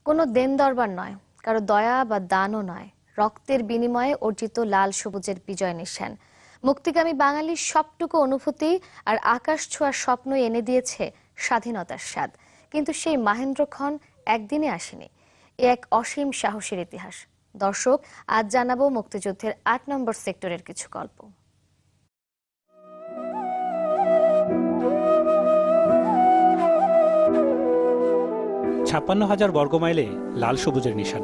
কোনো দেন দরবার নয়, কারো দয়া বা দানও নয়, রক্তের বিনিময়ে অর্জিত লাল সবুজের বিজয় নিশান। মুক্তিগামী বাঙালির সবটুকু অনুভূতি আর আকাশ ছোঁয়ার স্বপ্ন এনে দিয়েছে স্বাধীনতার স্বাদ। কিন্তু সেই মাহেন্দ্রক্ষণ একদিনে আসেনি। এ এক অসীম সাহসের ইতিহাস। দর্শক, আজ জানাবো মুক্তিযুদ্ধের ৮ নম্বর সেক্টরের কিছু গল্প। ছাপ্পান্ন হাজার বর্গমাইলে লাল সবুজের নিশান।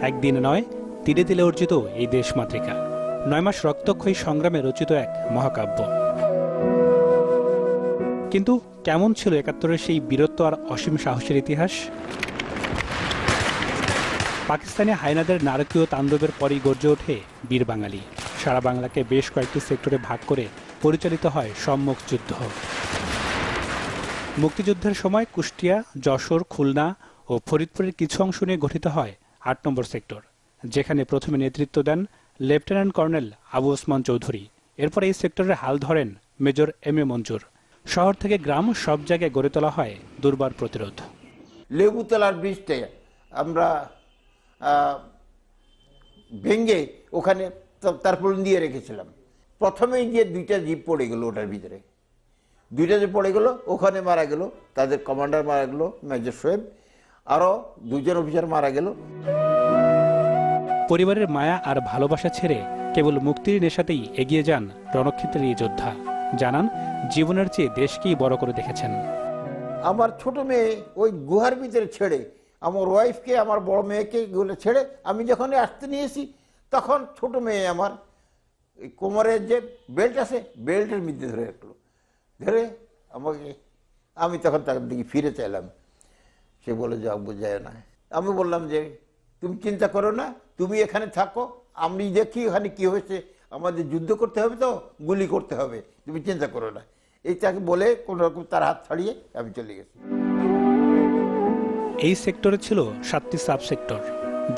একদিন নয়, তিলে তিলে অর্জিত এই দেশমাতৃকা ৯ মাস রক্তক্ষয়ী সংগ্রামে রচিত এক মহাকাব্য। কিন্তু কেমন ছিল ৭১-এর সেই বীরত্ব আর অসীম সাহসের ইতিহাস? পাকিস্তানি হায়নাদের নারকীয় তাণ্ডবের পরই গর্জে ওঠে বীর বাঙালি। সারা বাংলাকে বেশ কয়েকটি সেক্টরে ভাগ করে পরিচালিত হয় সম্মুখ যুদ্ধ। মুক্তিযুদ্ধের সময় কুষ্টিয়া, যশোর, খুলনা ও ফরিদপুরের কিছু অংশ নিয়ে গঠিত হয় ৮ নম্বর সেক্টর, যেখানে প্রথমে নেতৃত্ব দেন লেফটেন্যান্ট কর্নেল আবু ওসমান চৌধুরী। এরপর এই সেক্টরের হাল ধরেন মেজর এম এ মঞ্জুর। শহর থেকে গ্রাম সব জায়গায় গড়ে তোলা হয় দুর্বার প্রতিরোধ। লেবুতলার ব্রিজটা আমরা ভেঙ্গে ওখানে তারপর দিয়ে রেখেছিলাম। প্রথমেই যে 2টা জিপ পড়ে গেল, ওটার ভিতরে 2টা যে পড়ে গেল, ওখানে মারা গেল, তাদের কমান্ডার মারা গেল মেজর সোয়েব, আরও 2 জন অফিসার মারা গেল। পরিবারের মায়া আর ভালোবাসা ছেড়ে কেবল মুক্তির নেশাতেই এগিয়ে যান রণক্ষেত্রের এই যোদ্ধা। জানান, জীবনের চেয়ে দেশকেই বড় করে দেখেছেন। আমার ছোট মেয়ে ওই গুহার ভিতরে ছেড়ে, আমার ওয়াইফকে, আমার বড় মেয়েকে গুলো ছেড়ে আমি যখন আসতে নিয়েছি, তখন ছোট মেয়ে আমার ওই কোমরের যে বেল্ট আছে, বেল্টের মধ্যে ধরে রাখলো, ধরে আমাকে, আমি তখন তার দিকে ফিরে চাইলাম। সে বলে যে আব্বু যায় না। আমি বললাম যে তুমি চিন্তা করো না, তুমি এখানে থাকো, আমি দেখি ওখানে কি হয়েছে, আমাদের যুদ্ধ করতে হবে, তো গুলি করতে হবে, তুমি চিন্তা করো না। এইটাকে বলে কোনো রকম তার হাত ছাড়িয়ে আমি চলে গেছি। এই সেক্টরে ছিল 7টি সাব সেক্টর,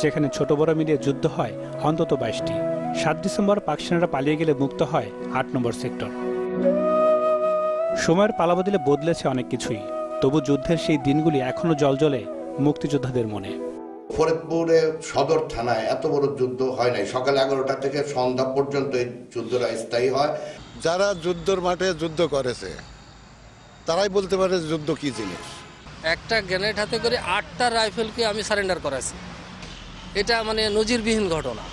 যেখানে ছোট বড় মিলিয়ে যুদ্ধ হয় অন্তত 22টি। 7 ডিসেম্বর পাক সেনারা পালিয়ে গেলে মুক্ত হয় ৮ নম্বর সেক্টর। সময়ের পালাবদলে বদলেছে অনেক কিছুই, তবু যুদ্ধের সেই দিনগুলি এখনো জলজলে মুক্তিযোদ্ধাদের মনে। ফরিদপুরে সদর থানায় এত বড় যুদ্ধ হয় নাই। সকাল 11টা থেকে সন্ধ্যা পর্যন্ত এই যুদ্ধটা স্থায়ী হয়। যারা যুদ্ধের মাঠে যুদ্ধ করেছে তারাই বলতে পারে যুদ্ধ কি জিনিস। একটা গ্রেনেড হাতে করে 8টা রাইফেলকে আমি সারেন্ডার করাছি। এটা মানে নজিরবিহীন ঘটনা।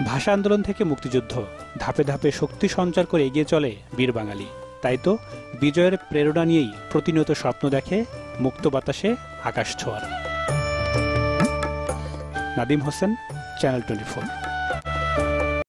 ভাষা আন্দোলন থেকে মুক্তিযুদ্ধ, ধাপে ধাপে শক্তি সঞ্চার করে এগিয়ে চলে বীর বাঙালি। তাই তো বিজয়ের প্রেরণা নিয়েই প্রতিনিয়ত স্বপ্ন দেখে মুক্ত বাতাসে আকাশ ছোঁয়ার। নাদিম হোসেন, চ্যানেল 24।